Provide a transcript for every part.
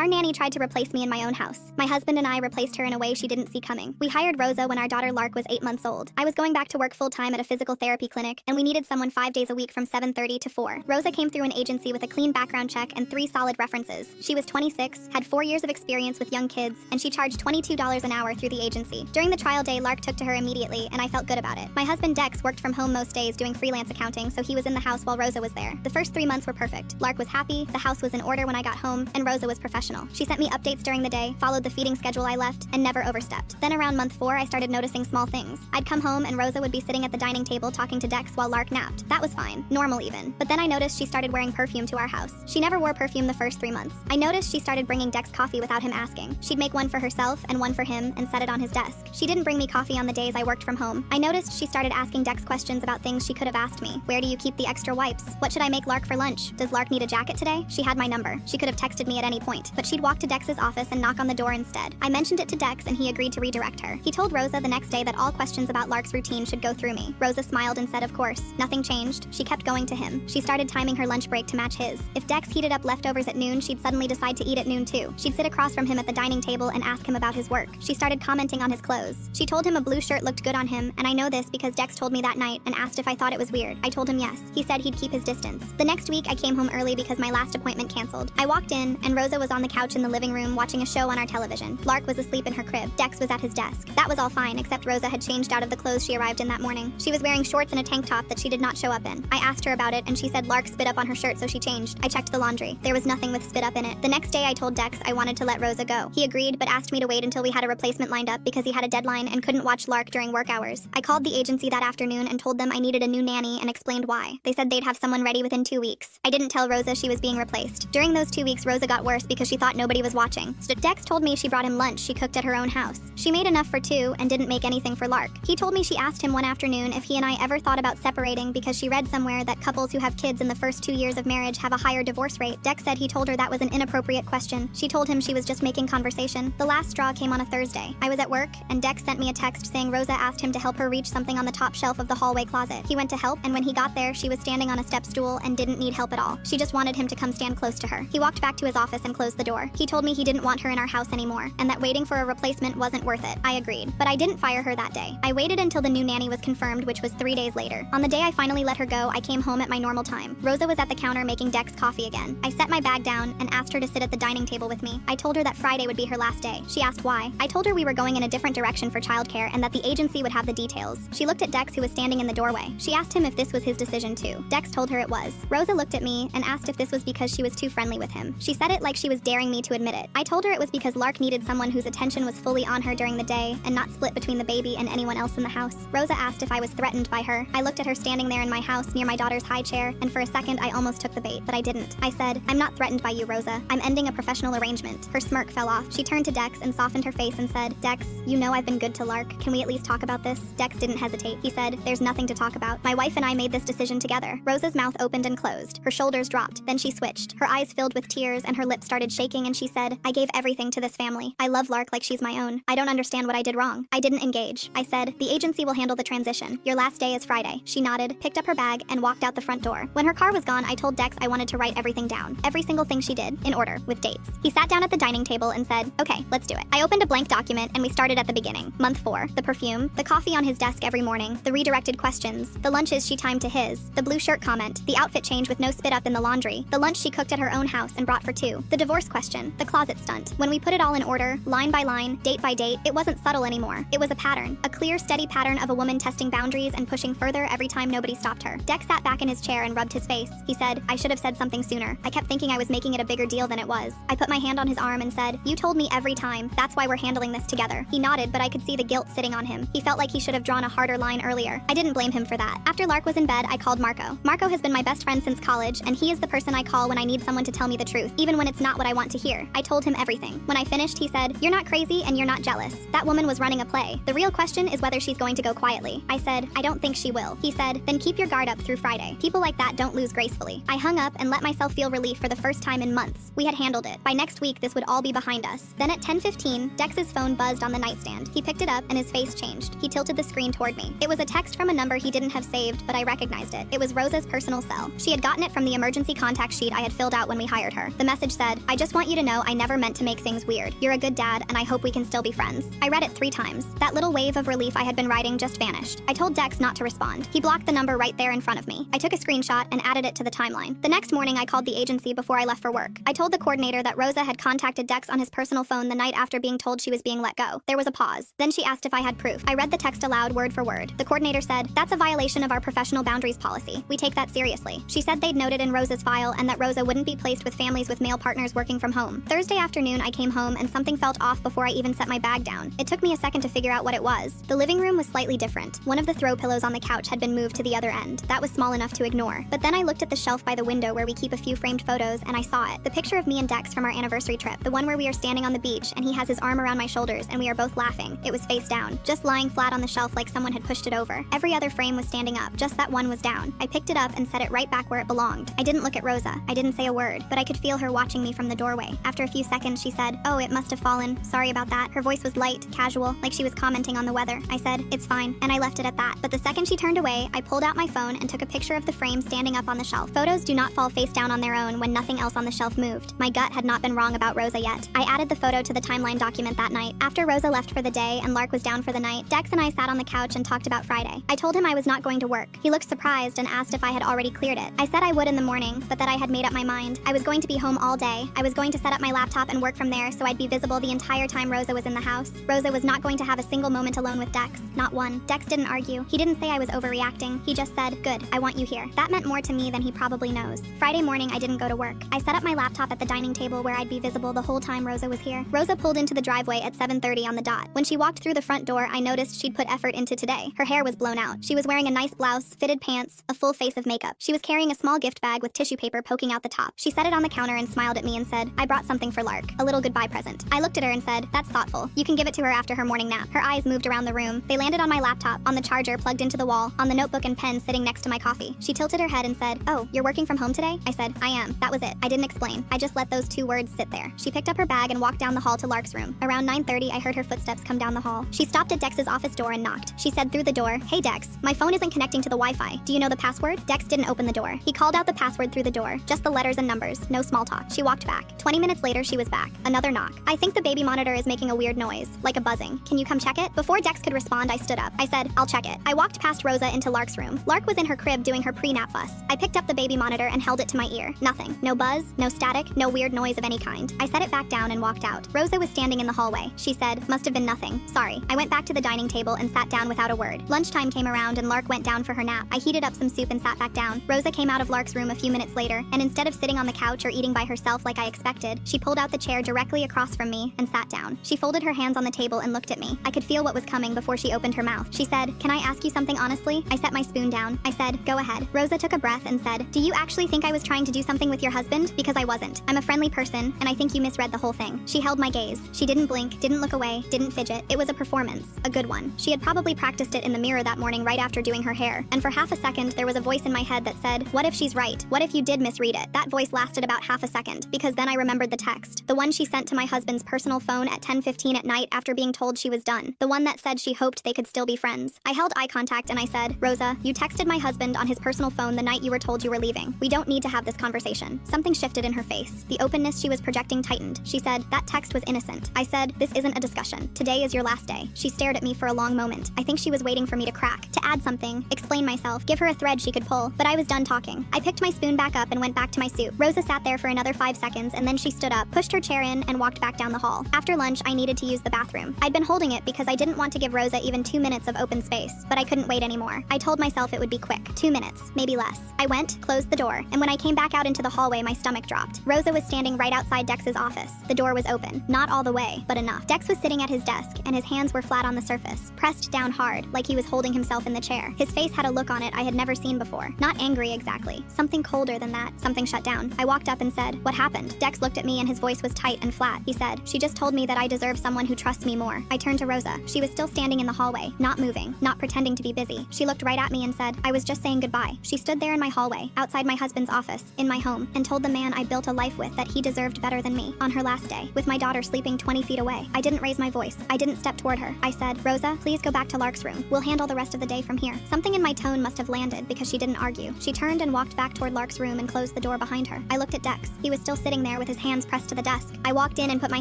Our nanny tried to replace me in my own house. My husband and I replaced her in a way she didn't see coming. We hired Rosa when our daughter Lark was 8 months old. I was going back to work full-time at a physical therapy clinic, and we needed someone 5 days a week from 7:30 to 4. Rosa came through an agency with a clean background check and 3 solid references. She was 26, had 4 years of experience with young kids, and she charged $22 an hour through the agency. During the trial day, Lark took to her immediately, and I felt good about it. My husband Dex worked from home most days doing freelance accounting, so he was in the house while Rosa was there. The first 3 months were perfect. Lark was happy, the house was in order when I got home, and Rosa was professional. She sent me updates during the day, followed the feeding schedule I left, and never overstepped. Then around month 4, I started noticing small things. I'd come home and Rosa would be sitting at the dining table talking to Dex while Lark napped. That was fine, normal even. But then I noticed she started wearing perfume to our house. She never wore perfume the first 3 months. I noticed she started bringing Dex coffee without him asking. She'd make one for herself and one for him and set it on his desk. She didn't bring me coffee on the days I worked from home. I noticed she started asking Dex questions about things she could have asked me. Where do you keep the extra wipes? What should I make Lark for lunch? Does Lark need a jacket today? She had my number. She could have texted me at any point, but she'd walk to Dex's office and knock on the door instead. I mentioned it to Dex and he agreed to redirect her. He told Rosa the next day that all questions about Lark's routine should go through me. Rosa smiled and said of course. Nothing changed. She kept going to him. She started timing her lunch break to match his. If Dex heated up leftovers at noon, she'd suddenly decide to eat at noon too. She'd sit across from him at the dining table and ask him about his work. She started commenting on his clothes. She told him a blue shirt looked good on him, and I know this because Dex told me that night and asked if I thought it was weird. I told him yes. He said he'd keep his distance. The next week, I came home early because my last appointment canceled. I walked in, and Rosa was on the couch in the living room watching a show on our television. Lark was asleep in her crib. Dex was at his desk. That was all fine, except Rosa had changed out of the clothes she arrived in that morning. She was wearing shorts and a tank top that she did not show up in. I asked her about it, and she said Lark spit up on her shirt, so she changed. I checked the laundry. There was nothing with spit up in it. The next day, I told Dex I wanted to let Rosa go. He agreed, but asked me to wait until we had a replacement lined up because he had a deadline and couldn't watch Lark during work hours. I called the agency that afternoon and told them I needed a new nanny and explained why. They said they'd have someone ready within 2 weeks. I didn't tell Rosa she was being replaced. During those 2 weeks, Rosa got worse because she thought nobody was watching. So Dex told me she brought him lunch she cooked at her own house. She made enough for 2 and didn't make anything for Lark. He told me she asked him one afternoon if he and I ever thought about separating because she read somewhere that couples who have kids in the first 2 years of marriage have a higher divorce rate. Dex said he told her that was an inappropriate question. She told him she was just making conversation. The last straw came on a Thursday. I was at work, and Dex sent me a text saying Rosa asked him to help her reach something on the top shelf of the hallway closet. He went to help, and when he got there, she was standing on a step stool and didn't need help at all. She just wanted him to come stand close to her. He walked back to his office and closed the door. He told me he didn't want her in our house anymore, and that waiting for a replacement wasn't worth it. I agreed, but I didn't fire her that day. I waited until the new nanny was confirmed, which was 3 days later. On the day I finally let her go, I came home at my normal time. Rosa was at the counter making Dex coffee again. I set my bag down and asked her to sit at the dining table with me. I told her that Friday would be her last day. She asked why. I told her we were going in a different direction for childcare and that the agency would have the details. She looked at Dex, who was standing in the doorway. She asked him if this was his decision too. Dex told her it was. Rosa looked at me and asked if this was because she was too friendly with him. She said it like she was daring me to admit it. I told her it was because Lark needed someone whose attention was fully on her during the day and not split between the baby and anyone else in the house. Rosa asked if I was threatened by her. I looked at her standing there in my house near my daughter's high chair, and for a second I almost took the bait, but I didn't. I said, "I'm not threatened by you, Rosa. I'm ending a professional arrangement." Her smirk fell off. She turned to Dex and softened her face and said, "Dex, you know I've been good to Lark. Can we at least talk about this?" Dex didn't hesitate. He said, "There's nothing to talk about. My wife and I made this decision together." Rosa's mouth opened and closed. Her shoulders dropped. Then she switched. Her eyes filled with tears and her lips started shaking, and she said, "I gave everything to this family. I love Lark like she's my own. I don't understand what I did wrong." I didn't engage. I said, "The agency will handle the transition. Your last day is Friday." She nodded, picked up her bag, and walked out the front door. When her car was gone, I told Dex I wanted to write everything down. Every single thing she did, in order, with dates. He sat down at the dining table and said, "Okay, let's do it." I opened a blank document and we started at the beginning. Month 4, the perfume, the coffee on his desk every morning, the redirected questions, the lunches she timed to his, the blue shirt comment, the outfit change with no spit up in the laundry, the lunch she cooked at her own house and brought for 2, the divorce question, the closet stunt. When we put it all in order, line by line, date by date, it wasn't subtle anymore. It was a pattern, a clear, steady pattern of a woman testing boundaries and pushing further every time nobody stopped her. Dex sat back in his chair and rubbed his face. He said, "I should have said something sooner. I kept thinking I was making it a bigger deal than it was." I put my hand on his arm and said, "You told me every time. That's why we're handling this together." He nodded, but I could see the guilt sitting on him. He felt like he should have drawn a harder line earlier. I didn't blame him for that. After Lark was in bed, I called Marco. Marco has been my best friend since college, and he is the person I call when I need someone to tell me the truth, even when it's not what I want to hear. I told him everything. When I finished, he said, "You're not crazy and you're not jealous. That woman was running a play. The real question is whether she's going to go quietly." I said, "I don't think she will." He said, "Then keep your guard up through Friday. People like that don't lose gracefully." I hung up and let myself feel relief for the first time in months. We had handled it. By next week, this would all be behind us. Then at 10:15, Dex's phone buzzed on the nightstand. He picked it up and his face changed. He tilted the screen toward me. It was a text from a number he didn't have saved, but I recognized it. It was Rosa's personal cell. She had gotten it from the emergency contact sheet I had filled out when we hired her. The message said, "I just Just want you to know I never meant to make things weird. You're a good dad, and I hope we can still be friends. I read it 3 times. That little wave of relief I had been riding just vanished. I told Dex not to respond. He blocked the number right there in front of me. I took a screenshot and added it to the timeline. The next morning, I called the agency before I left for work. I told the coordinator that Rosa had contacted Dex on his personal phone the night after being told she was being let go. There was a pause. Then she asked if I had proof. I read the text aloud word for word. The coordinator said, "That's a violation of our professional boundaries policy. We take that seriously." She said they'd noted in Rosa's file and that Rosa wouldn't be placed with families with male partners working from home. Thursday afternoon, I came home and something felt off before I even set my bag down. It took me a second to figure out what it was. The living room was slightly different. One of the throw pillows on the couch had been moved to the other end. That was small enough to ignore. But then I looked at the shelf by the window where we keep a few framed photos and I saw it. The picture of me and Dex from our anniversary trip. The one where we are standing on the beach and he has his arm around my shoulders and we are both laughing. It was face down, just lying flat on the shelf like someone had pushed it over. Every other frame was standing up, just that one was down. I picked it up and set it right back where it belonged. I didn't look at Rosa. I didn't say a word, but I could feel her watching me from the doorway. After a few seconds, she said, "Oh, it must have fallen. Sorry about that." Her voice was light, casual, like she was commenting on the weather. I said, "It's fine," and I left it at that. But the second she turned away, I pulled out my phone and took a picture of the frame standing up on the shelf. Photos do not fall face down on their own when nothing else on the shelf moved. My gut had not been wrong about Rosa yet. I added the photo to the timeline document that night. After Rosa left for the day and Lark was down for the night, Dex and I sat on the couch and talked about Friday. I told him I was not going to work. He looked surprised and asked if I had already cleared it. I said I would in the morning, but that I had made up my mind. I was going to be home all day. I was going to set up my laptop and work from there so I'd be visible the entire time Rosa was in the house. Rosa was not going to have a single moment alone with Dex. Not one. Dex didn't argue. He didn't say I was overreacting. He just said, "Good, I want you here." That meant more to me than he probably knows. Friday morning, I didn't go to work. I set up my laptop at the dining table where I'd be visible the whole time Rosa was here. Rosa pulled into the driveway at 7:30 on the dot. When she walked through the front door, I noticed she'd put effort into today. Her hair was blown out. She was wearing a nice blouse, fitted pants, a full face of makeup. She was carrying a small gift bag with tissue paper poking out the top. She set it on the counter and smiled at me and said, "I brought something for Lark, a little goodbye present." I looked at her and said, "That's thoughtful. You can give it to her after her morning nap." Her eyes moved around the room. They landed on my laptop, on the charger plugged into the wall, on the notebook and pen sitting next to my coffee. She tilted her head and said, "Oh, you're working from home today?" I said, "I am." That was it. I didn't explain. I just let those 2 words sit there. She picked up her bag and walked down the hall to Lark's room. Around 9:30, I heard her footsteps come down the hall. She stopped at Dex's office door and knocked. She said through the door, "Hey Dex, my phone isn't connecting to the Wi-Fi. Do you know the password?" Dex didn't open the door. He called out the password through the door, just the letters and numbers, no small talk. She walked back. 20 minutes later, she was back. Another knock. "I think the baby monitor is making a weird noise, like a buzzing. Can you come check it?" Before Dex could respond, I stood up. I said, "I'll check it." I walked past Rosa into Lark's room. Lark was in her crib doing her pre-nap fuss. I picked up the baby monitor and held it to my ear. Nothing. No buzz, no static, no weird noise of any kind. I set it back down and walked out. Rosa was standing in the hallway. She said, "Must have been nothing. Sorry." I went back to the dining table and sat down without a word. Lunchtime came around and Lark went down for her nap. I heated up some soup and sat back down. Rosa came out of Lark's room a few minutes later, and instead of sitting on the couch or eating by herself like I expected, she pulled out the chair directly across from me and sat down. She folded her hands on the table and looked at me. I could feel what was coming before she opened her mouth. She said, "Can I ask you something honestly?" I set my spoon down. I said, "Go ahead." Rosa took a breath and said, "Do you actually think I was trying to do something with your husband? Because I wasn't. I'm a friendly person, and I think you misread the whole thing." She held my gaze. She didn't blink, didn't look away, didn't fidget. It was a performance. A good one. She had probably practiced it in the mirror that morning right after doing her hair. And for half a second, there was a voice in my head that said, "What if she's right? What if you did misread it?" That voice lasted about half a second, because then I remembered the text. The one she sent to my husband's personal phone at 10:15 at night after being told she was done. The one that said she hoped they could still be friends. I held eye contact and I said, "Rosa, you texted my husband on his personal phone the night you were told you were leaving. We don't need to have this conversation." Something shifted in her face. The openness she was projecting tightened. She said, "That text was innocent." I said, "This isn't a discussion. Today is your last day." She stared at me for a long moment. I think she was waiting for me to crack, to add something, explain myself, give her a thread she could pull, but I was done talking. I picked my spoon back up and went back to my soup. Rosa sat there for another 5 seconds and then she stood up, pushed her chair in, and walked back down the hall. After lunch, I needed to use the bathroom. I'd been holding it because I didn't want to give Rosa even 2 minutes of open space, but I couldn't wait anymore. I told myself it would be quick. 2 minutes, maybe less. I went, closed the door, and when I came back out into the hallway, my stomach dropped. Rosa was standing right outside Dex's office. The door was open. Not all the way, but enough. Dex was sitting at his desk, and his hands were flat on the surface, pressed down hard, like he was holding himself in the chair. His face had a look on it I had never seen before. Not angry exactly. Something colder than that. Something shut down. I walked up and said, "What happened?" Dex looked at me and his voice was tight and flat. He said, "She just told me that I deserve someone who trusts me more." I turned to Rosa. She was still standing in the hallway, not moving, not pretending to be busy. She looked right at me and said, "I was just saying goodbye." She stood there in my hallway, outside my husband's office, in my home, and told the man I built a life with that he deserved better than me, on her last day, with my daughter sleeping 20 feet away. I didn't raise my voice. I didn't step toward her. I said, "Rosa, please go back to Lark's room. We'll handle the rest of the day from here." Something in my tone must have landed because she didn't argue. She turned and walked back toward Lark's room and closed the door behind her. I looked at Dex. He was still sitting there with with his hands pressed to the desk. I walked in and put my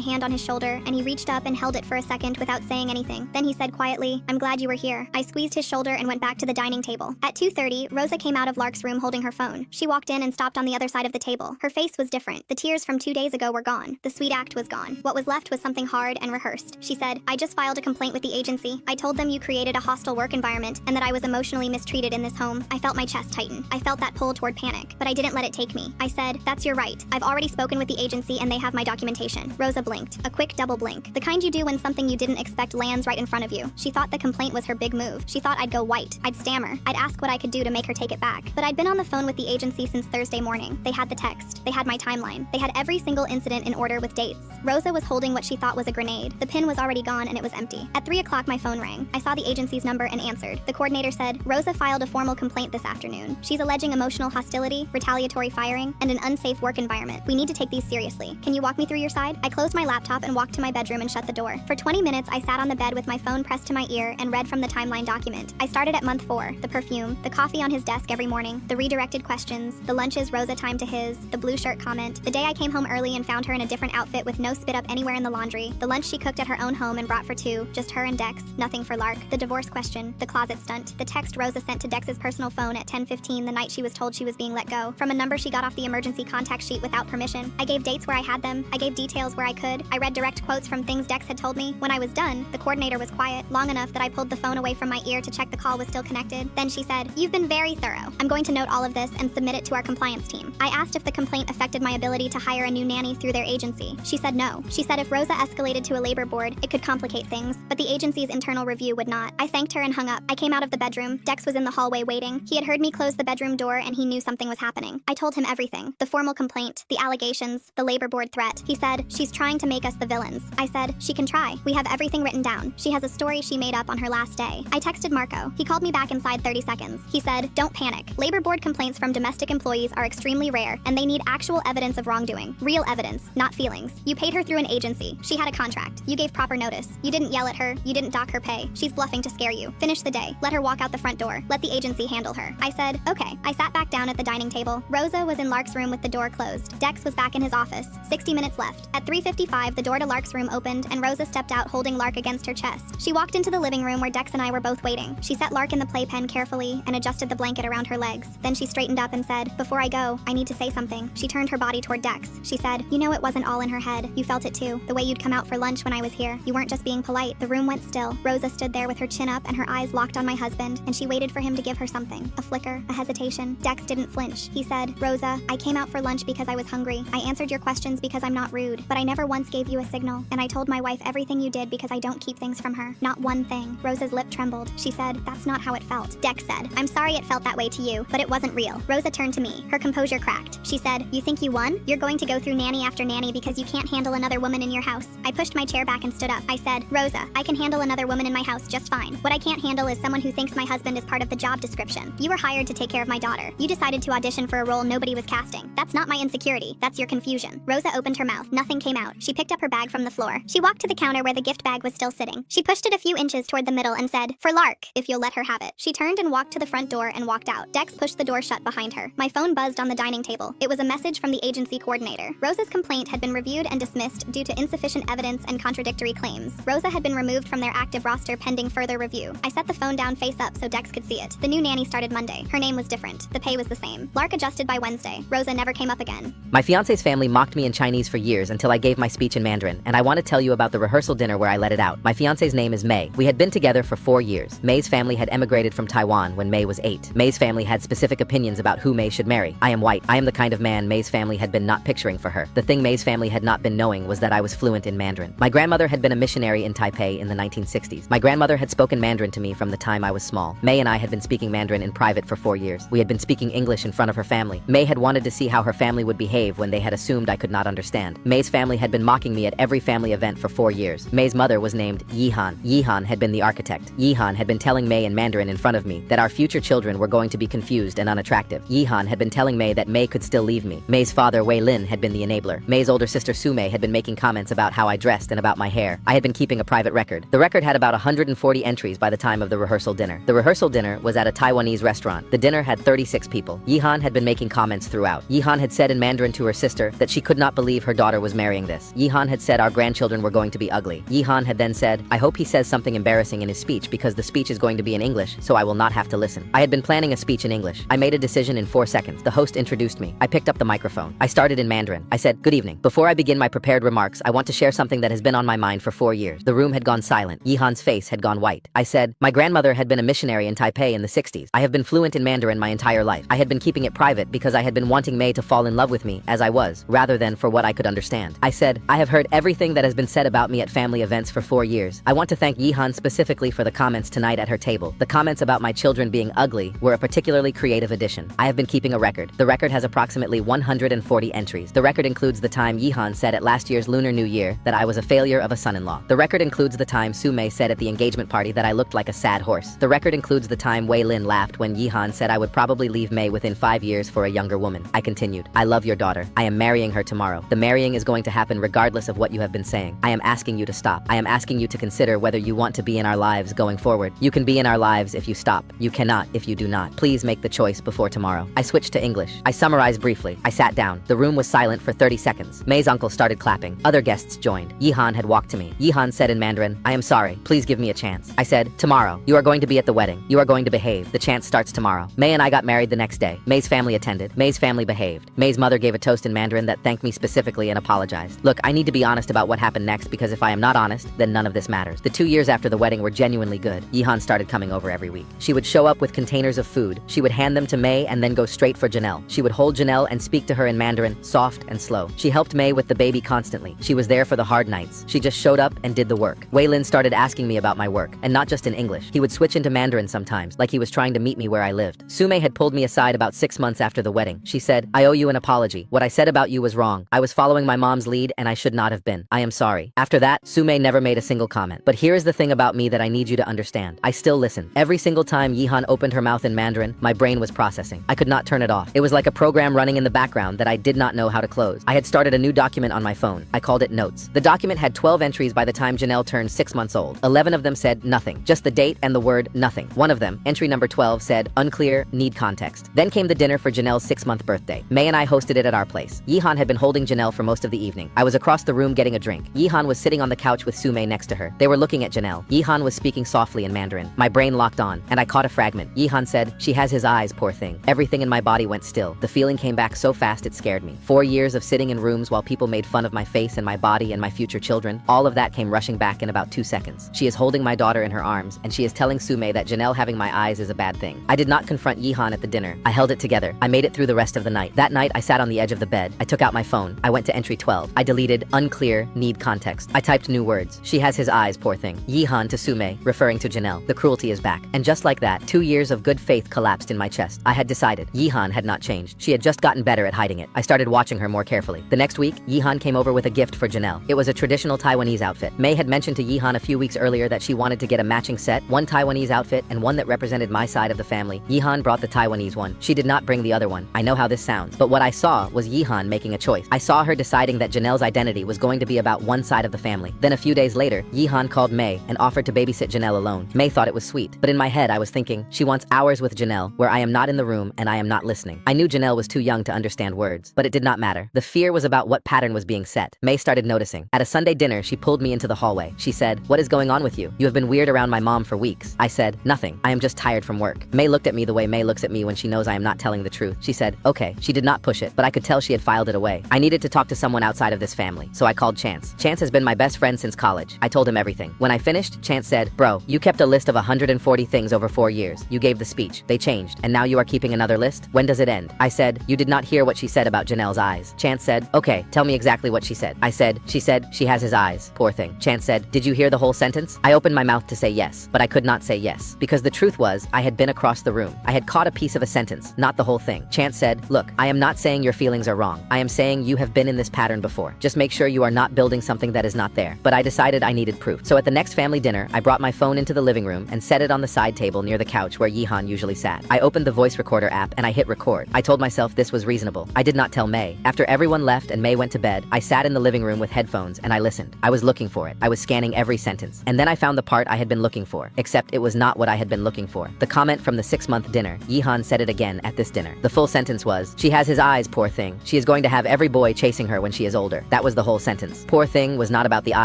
hand on his shoulder, and he reached up and held it for a second without saying anything. Then he said quietly, "I'm glad you were here." I squeezed his shoulder and went back to the dining table. At 2:30, Rosa came out of Lark's room holding her phone. She walked in and stopped on the other side of the table. Her face was different. The tears from 2 days ago were gone. The sweet act was gone. What was left was something hard and rehearsed. She said, "I just filed a complaint with the agency. I told them you created a hostile work environment and that I was emotionally mistreated in this home." I felt my chest tighten. I felt that pull toward panic, but I didn't let it take me. I said, "That's your right. I've already spoken with the agency and they have my documentation." Rosa blinked. A quick double blink. The kind you do when something you didn't expect lands right in front of you. She thought the complaint was her big move. She thought I'd go white. I'd stammer. I'd ask what I could do to make her take it back. But I'd been on the phone with the agency since Thursday morning. They had the text. They had my timeline. They had every single incident in order with dates. Rosa was holding what she thought was a grenade. The pin was already gone and it was empty. At 3 o'clock my phone rang. I saw the agency's number and answered. The coordinator said, "Rosa filed a formal complaint this afternoon. She's alleging emotional hostility, retaliatory firing, and an unsafe work environment. We need to take these seriously. Can you walk me through your side?" I closed my laptop and walked to my bedroom and shut the door. For 20 minutes I sat on the bed with my phone pressed to my ear and read from the timeline document. I started at month 4, the perfume, the coffee on his desk every morning, the redirected questions, the lunches Rosa timed to his, the blue shirt comment, the day I came home early and found her in a different outfit with no spit up anywhere in the laundry, the lunch she cooked at her own home and brought for 2, just her and Dex, nothing for Lark, the divorce question, the closet stunt, the text Rosa sent to Dex's personal phone at 10:15 the night she was told she was being let go, from a number she got off the emergency contact sheet without permission. I gave dates where I had them. I gave details where I could. I read direct quotes from things Dex had told me. When I was done, the coordinator was quiet, long enough that I pulled the phone away from my ear to check the call was still connected. Then she said, "You've been very thorough. I'm going to note all of this and submit it to our compliance team." I asked if the complaint affected my ability to hire a new nanny through their agency. She said no. She said if Rosa escalated to a labor board, it could complicate things, but the agency's internal review would not. I thanked her and hung up. I came out of the bedroom. Dex was in the hallway waiting. He had heard me close the bedroom door and he knew something was happening. I told him everything. The formal complaint, the allegations, the labor board threat. He said, "She's trying to make us the villains." I said, "She can try. We have everything written down. She has a story she made up on her last day." I texted Marco. He called me back inside 30 seconds. He said, "Don't panic. Labor board complaints from domestic employees are extremely rare and they need actual evidence of wrongdoing. Real evidence, not feelings. You paid her through an agency. She had a contract. You gave proper notice. You didn't yell at her. You didn't dock her pay. She's bluffing to scare you. Finish the day. Let her walk out the front door. Let the agency handle her." I said, "Okay." I sat back down at the dining table. Rosa was in Lark's room with the door closed. Dex was back in his office. 60 minutes left. At 3:55, the door to Lark's room opened and Rosa stepped out holding Lark against her chest. She walked into the living room where Dex and I were both waiting. She set Lark in the playpen carefully and adjusted the blanket around her legs. Then she straightened up and said, "Before I go, I need to say something." She turned her body toward Dex. She said, "You know it wasn't all in her head. You felt it too. The way you'd come out for lunch when I was here. You weren't just being polite." The room went still. Rosa stood there with her chin up and her eyes locked on my husband, and she waited for him to give her something. A flicker, a hesitation. Dex didn't flinch. He said, "Rosa, I came out for lunch because I was hungry. I answered your questions because I'm not rude, but I never once gave you a signal, and I told my wife everything you did because I don't keep things from her. Not one thing." Rosa's lip trembled. She said, "That's not how it felt." Dex said, "I'm sorry it felt that way to you, but it wasn't real." Rosa turned to me. Her composure cracked. She said, "You think you won? You're going to go through nanny after nanny because you can't handle another woman in your house." I pushed my chair back and stood up. I said, "Rosa, I can handle another woman in my house just fine. What I can't handle is someone who thinks my husband is part of the job description. You were hired to take care of my daughter. You decided to audition for a role nobody was casting. That's not my insecurity. That's your confusion." Rosa opened her mouth. Nothing came out. She picked up her bag from the floor. She walked to the counter where the gift bag was still sitting. She pushed it a few inches toward the middle and said, "For Lark, if you'll let her have it." She turned and walked to the front door and walked out. Dex pushed the door shut behind her. My phone buzzed on the dining table. It was a message from the agency coordinator. Rosa's complaint had been reviewed and dismissed due to insufficient evidence and contradictory claims. Rosa had been removed from their active roster pending further review. I set the phone down face up so Dex could see it. The new nanny started Monday. Her name was different. The pay was the same. Lark adjusted by Wednesday. Rosa never came up again. My fiance's family mocked me in Chinese for years until I gave my speech in Mandarin, and I want to tell you about the rehearsal dinner where I let it out. My fiance's name is May. We had been together for 4 years. May's family had emigrated from Taiwan when May was 8. May's family had specific opinions about who May should marry. I am white. I am the kind of man May's family had been not picturing for her. The thing May's family had not been knowing was that I was fluent in Mandarin. My grandmother had been a missionary in Taipei in the 1960s. My grandmother had spoken Mandarin to me from the time I was small. May and I had been speaking Mandarin in private for 4 years. We had been speaking English in front of her family. May had wanted to see how her family would behave when they had assumed I could not understand. May's family had been mocking me at every family event for 4 years. May's mother was named Yihan. Yihan had been the architect. Yihan had been telling May in Mandarin in front of me that our future children were going to be confused and unattractive. Yihan had been telling May that May could still leave me. May's father, Wei Lin, had been the enabler. May's older sister, Su Mei, had been making comments about how I dressed and about my hair. I had been keeping a private record. The record had about 140 entries by the time of the rehearsal dinner. The rehearsal dinner was at a Taiwanese restaurant. The dinner had 36 people. Yihan had been making comments throughout. Yihan had said in Mandarin to her sister sister that she could not believe her daughter was marrying this. Yihan had said our grandchildren were going to be ugly. Yihan had then said, I hope he says something embarrassing in his speech because the speech is going to be in English, so I will not have to listen. I had been planning a speech in English. I made a decision in 4 seconds. The host introduced me. I picked up the microphone. I started in Mandarin. I said, good evening. Before I begin my prepared remarks, I want to share something that has been on my mind for 4 years. The room had gone silent. Yihan's face had gone white. I said, my grandmother had been a missionary in Taipei in the 60s. I have been fluent in Mandarin my entire life. I had been keeping it private because I had been wanting May to fall in love with me as I was, rather than for what I could understand. I said, I have heard everything that has been said about me at family events for 4 years. I want to thank Yihan specifically for the comments tonight at her table. The comments about my children being ugly were a particularly creative addition. I have been keeping a record. The record has approximately 140 entries. The record includes the time Yihan said at last year's Lunar New Year that I was a failure of a son-in-law. The record includes the time Su Mei said at the engagement party that I looked like a sad horse. The record includes the time Wei Lin laughed when Yihan said I would probably leave Mei within 5 years for a younger woman. I continued, I love your daughter. I am marrying her tomorrow. The marrying is going to happen regardless of what you have been saying. I am asking you to stop. I am asking you to consider whether you want to be in our lives going forward. You can be in our lives if you stop. You cannot if you do not. Please make the choice before tomorrow. I switched to English. I summarized briefly. I sat down. The room was silent for 30 seconds. May's uncle started clapping. Other guests joined. Yihan had walked to me. Yihan said in Mandarin, I am sorry. Please give me a chance. I said, tomorrow. You are going to be at the wedding. You are going to behave. The chance starts tomorrow. May and I got married the next day. May's family attended. May's family behaved. May's mother gave a toast in Mandarin that thanked me specifically and apologized. Look, I need to be honest about what happened next because if I am not honest, then none of this matters. The 2 years after the wedding were genuinely good. Yihan started coming over every week. She would show up with containers of food. She would hand them to May and then go straight for Janelle. She would hold Janelle and speak to her in Mandarin, soft and slow. She helped May with the baby constantly. She was there for the hard nights. She just showed up and did the work. Wei Lin started asking me about my work, and not just in English. He would switch into Mandarin sometimes, like he was trying to meet me where I lived. Su Mei had pulled me aside about 6 months after the wedding. She said, I owe you an apology. What I said about you was wrong. I was following my mom's lead and I should not have been. I am sorry. After that, Su Mei never made a single comment. But here is the thing about me that I need you to understand. I still listen. Every single time Yihan opened her mouth in Mandarin, my brain was processing. I could not turn it off. It was like a program running in the background that I did not know how to close. I had started a new document on my phone. I called it Notes. The document had 12 entries by the time Janelle turned 6 months old. 11 of them said nothing. Just the date and the word nothing. One of them, entry number 12, said unclear, need context. Then came the dinner for Janelle's 6-month birthday. May and I hosted it at our place. Yihan had been holding Janelle for most of the evening. I was across the room getting a drink. Yihan was sitting on the couch with Su Mei next to her. They were looking at Janelle. Yihan was speaking softly in Mandarin. My brain locked on, and I caught a fragment. Yihan said, she has his eyes, poor thing. Everything in my body went still. The feeling came back so fast it scared me. 4 years of sitting in rooms while people made fun of my face and my body and my future children, all of that came rushing back in about 2 seconds. She is holding my daughter in her arms, and she is telling Su Mei that Janelle having my eyes is a bad thing. I did not confront Yihan at the dinner. I held it together. I made it through the rest of the night. That night, I sat on the edge of the bed. I took out my phone. I went to entry 12. I deleted unclear, need context. I typed new words. She has his eyes, poor thing. Yihan to Su Mei, referring to Janelle. The cruelty is back. And just like that, 2 years of good faith collapsed in my chest. I had decided. Yihan had not changed. She had just gotten better at hiding it. I started watching her more carefully. The next week, Yihan came over with a gift for Janelle. It was a traditional Taiwanese outfit. May had mentioned to Yihan a few weeks earlier that she wanted to get a matching set, one Taiwanese outfit and one that represented my side of the family. Yihan brought the Taiwanese one. She did not bring the other one. I know how this sounds, but what I saw was Yihan making a choice. I saw her deciding that Janelle's identity was going to be about one side of the family. Then a few days later, Yihan called May and offered to babysit Janelle alone. May thought it was sweet, but in my head I was thinking, she wants hours with Janelle, where I am not in the room and I am not listening. I knew Janelle was too young to understand words, but it did not matter. The fear was about what pattern was being set. May started noticing. At a Sunday dinner, she pulled me into the hallway. She said, what is going on with you? You have been weird around my mom for weeks. I said, nothing. I am just tired from work. May looked at me the way May looks at me when she knows I am not telling the truth. She said, okay. She did not push it, but I could tell she had filed it away. I needed to talk to someone outside of this family, so I called Chance. Chance has been my best friend since college. I told him everything. When I finished, Chance said, bro, you kept a list of 140 things over 4 years. You gave the speech. They changed. And now you are keeping another list? When does it end? I said, you did not hear what she said about Janelle's eyes. Chance said, okay, tell me exactly what she said. I said, she has his eyes. Poor thing. Chance said, did you hear the whole sentence? I opened my mouth to say yes, but I could not say yes. Because the truth was, I had been across the room. I had caught a piece of a sentence, not the whole thing. Chance said, look, I am not saying your feelings are wrong. I am saying you have been in this pattern before. Just make sure you are not building something that is not there. But I decided I needed proof. So at the next family dinner, I brought my phone into the living room and set it on the side table near the couch where Yihan usually sat. I opened the voice recorder app and I hit record. I told myself this was reasonable. I did not tell May. After everyone left and May went to bed, I sat in the living room with headphones and I listened. I was looking for it. I was scanning every sentence. And then I found the part I had been looking for. Except it was not what I had been looking for. The comment from the 6-month dinner. Yihan said it again at this dinner. The full sentence was, she has his eyes, poor thing. She is going going to have every boy chasing her when she is older. That was the whole sentence. Poor thing was not about the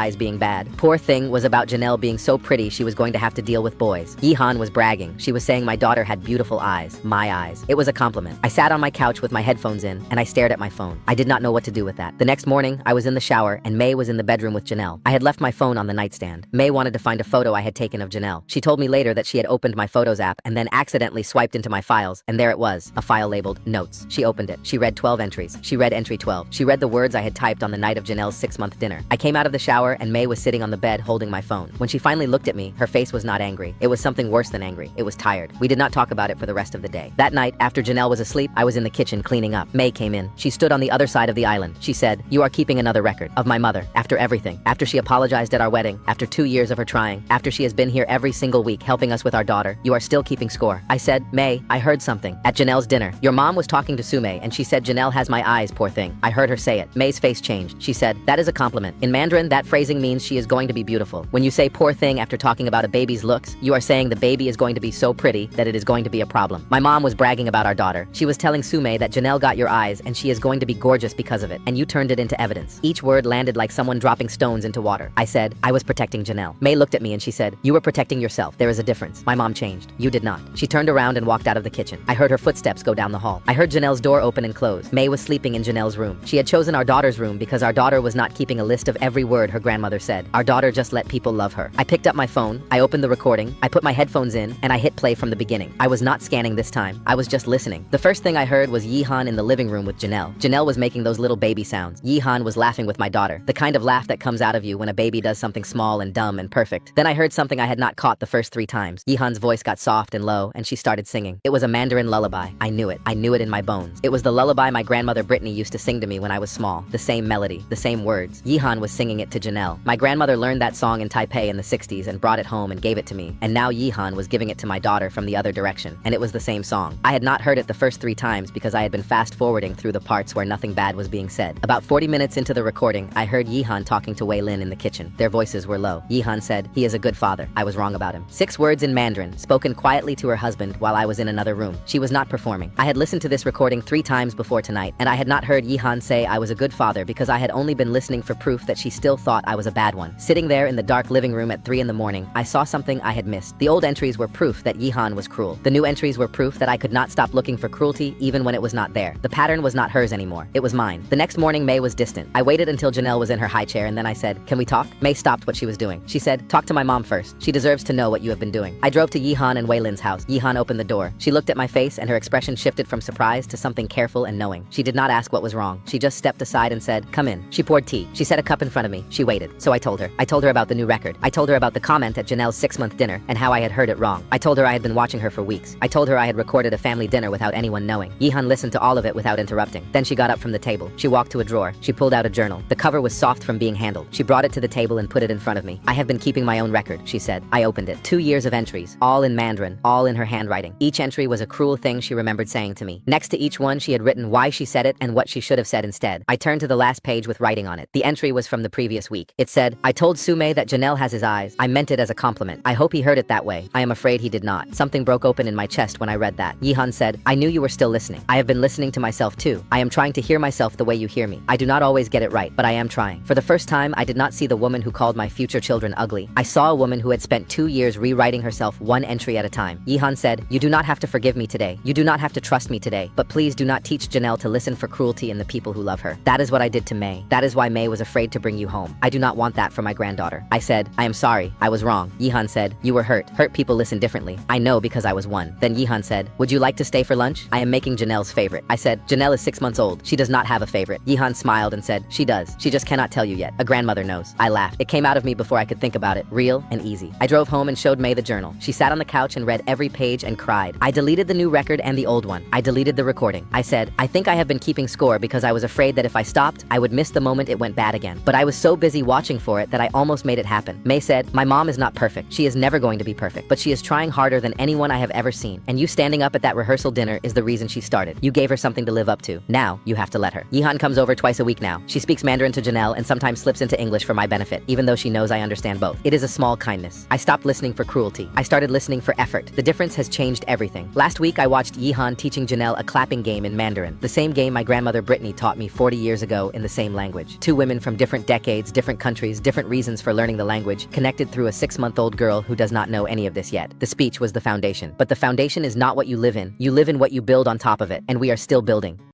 eyes being bad. Poor thing was about Janelle being so pretty she was going to have to deal with boys. Yihan was bragging. She was saying my daughter had beautiful eyes. My eyes. It was a compliment. I sat on my couch with my headphones in, and I stared at my phone. I did not know what to do with that. The next morning, I was in the shower, and May was in the bedroom with Janelle. I had left my phone on the nightstand. May wanted to find a photo I had taken of Janelle. She told me later that she had opened my Photos app and then accidentally swiped into my files, and there it was, a file labeled Notes. She opened it. She read 12 entries. She read entry 12. She read the words I had typed on the night of Janelle's 6-month dinner. I came out of the shower, and May was sitting on the bed holding my phone. When she finally looked at me, her face was not angry. It was something worse than angry. It was tired. We did not talk about it for the rest of the day. That night, after Janelle was asleep, I was in the kitchen cleaning up. May came in. She stood on the other side of the island. She said, "You are keeping another record of my mother. After everything. After she apologized at our wedding. After 2 years of her trying. After she has been here every single week helping us with our daughter. You are still keeping score." I said, "May, I heard something. At Janelle's dinner. Your mom was talking to Sume and she said Janelle has my eyes, poor thing." I heard her say it. May's face changed. She said, "That is a compliment. In Mandarin, that phrasing means she is going to be beautiful. When you say poor thing after talking about a baby's looks, you are saying the baby is going to be so pretty that it is going to be a problem." My mom was bragging about our daughter. She was telling Sume that Janelle got your eyes and she is going to be gorgeous because of it, and you turned it into evidence. Each word landed like someone dropping stones into water. I said, "I was protecting Janelle." May looked at me and she said, "You were protecting yourself. There is a difference." My mom changed. You did not. She turned around and walked out of the kitchen. I heard her footsteps go down the hall. I heard Janelle's door open and close. May was sleeping in Janelle's room. She had chosen our daughter's room because our daughter was not keeping a list of every word her grandmother said. Our daughter just let people love her. I picked up my phone, I opened the recording, I put my headphones in, and I hit play from the beginning. I was not scanning this time. I was just listening. The first thing I heard was Yihan in the living room with Janelle. Janelle was making those little baby sounds. Yihan was laughing with my daughter. The kind of laugh that comes out of you when a baby does something small and dumb and perfect. Then I heard something I had not caught the first 3 times. Yihan's voice got soft and low, and she started singing. It was a Mandarin lullaby. I knew it. I knew it in my bones. It was the lullaby my grandmother Brittany used to sing to me when I was small. The same melody, the same words. Yihan was singing it to Janelle. My grandmother learned that song in Taipei in the 60s and brought it home and gave it to me. And now Yihan was giving it to my daughter from the other direction. And it was the same song. I had not heard it the first 3 times because I had been fast forwarding through the parts where nothing bad was being said. About 40 minutes into the recording, I heard Yihan talking to Wei Lin in the kitchen. Their voices were low. Yihan said, "He is a good father. I was wrong about him." 6 words in Mandarin, spoken quietly to her husband while I was in another room. She was not performing. I had listened to this recording 3 times before tonight, and I had not heard Yihan say I was a good father because I had only been listening for proof that she still thought I was a bad one. Sitting there in the dark living room at 3 in the morning, I saw something I had missed. The old entries were proof that Yihan was cruel. The new entries were proof that I could not stop looking for cruelty even when it was not there. The pattern was not hers anymore. It was mine. The next morning, May was distant. I waited until Janelle was in her high chair and then I said, "Can we talk?" May stopped what she was doing. She said, "Talk to my mom first. She deserves to know what you have been doing." I drove to Yihan and Wei Lin's house. Yihan opened the door. She looked at my face and her expression shifted from surprise to something careful and knowing. She did not ask what was wrong. She just stepped aside and said, "Come in." She poured tea. She set a cup in front of me. She waited. So I told her. I told her about the new record. I told her about the comment at Janelle's 6-month dinner and how I had heard it wrong. I told her I had been watching her for weeks. I told her I had recorded a family dinner without anyone knowing. Yihan listened to all of it without interrupting. Then she got up from the table. She walked to a drawer. She pulled out a journal. The cover was soft from being handled. She brought it to the table and put it in front of me. "I have been keeping my own record," she said. I opened it. 2 years of entries, all in Mandarin, all in her handwriting. Each entry was a cruel thing she remembered saying to me. Next to each one, she had written why she said it and what she should have said instead. I turned to the last page with writing on it. The entry was from the previous week. It said, "I told Sume that Janelle has his eyes. I meant it as a compliment. I hope he heard it that way. I am afraid he did not." Something broke open in my chest when I read that. Yihan said, "I knew you were still listening. I have been listening to myself too. I am trying to hear myself the way you hear me. I do not always get it right, but I am trying." For the first time, I did not see the woman who called my future children ugly. I saw a woman who had spent 2 years rewriting herself one entry at a time. Yihan said, "You do not have to forgive me today. You do not have to trust me today, but please do not teach Janelle to listen for cruelty in the people who love her. That is what I did to May. That is why May was afraid to bring you home. I do not want that for my granddaughter." I said, "I am sorry. I was wrong." Yihan said, "You were hurt. Hurt people listen differently. I know because I was one." Then Yihan said, "Would you like to stay for lunch? I am making Janelle's favorite." I said, "Janelle is 6 months old. She does not have a favorite." Yihan smiled and said, "She does. She just cannot tell you yet. A grandmother knows." I laughed. It came out of me before I could think about it. Real and easy. I drove home and showed May the journal. She sat on the couch and read every page and cried. I deleted the new record and the old one. I deleted the recording. I said, "I think I have been keeping score because I was afraid that if I stopped, I would miss the moment it went bad again. But I was so busy watching for it that I almost made it happen." May said, "My mom is not perfect. She is never going to be perfect, but she is trying harder than anyone I have ever seen. And you standing up at that rehearsal dinner is the reason she started. You gave her something to live up to. Now, you have to let her." Yihan comes over twice a week now. She speaks Mandarin to Janelle and sometimes slips into English for my benefit, even though she knows I understand both. It is a small kindness. I stopped listening for cruelty. I started listening for effort. The difference has changed everything. Last week, I watched Yihan teaching Janelle a clapping game in Mandarin, the same game my grandmother grandmother Brittany taught me 40 years ago in the same language. Two women from different decades, different countries, different reasons for learning the language, connected through a 6-month-old girl who does not know any of this yet. The speech was the foundation. But the foundation is not what you live in what you build on top of it, and we are still building.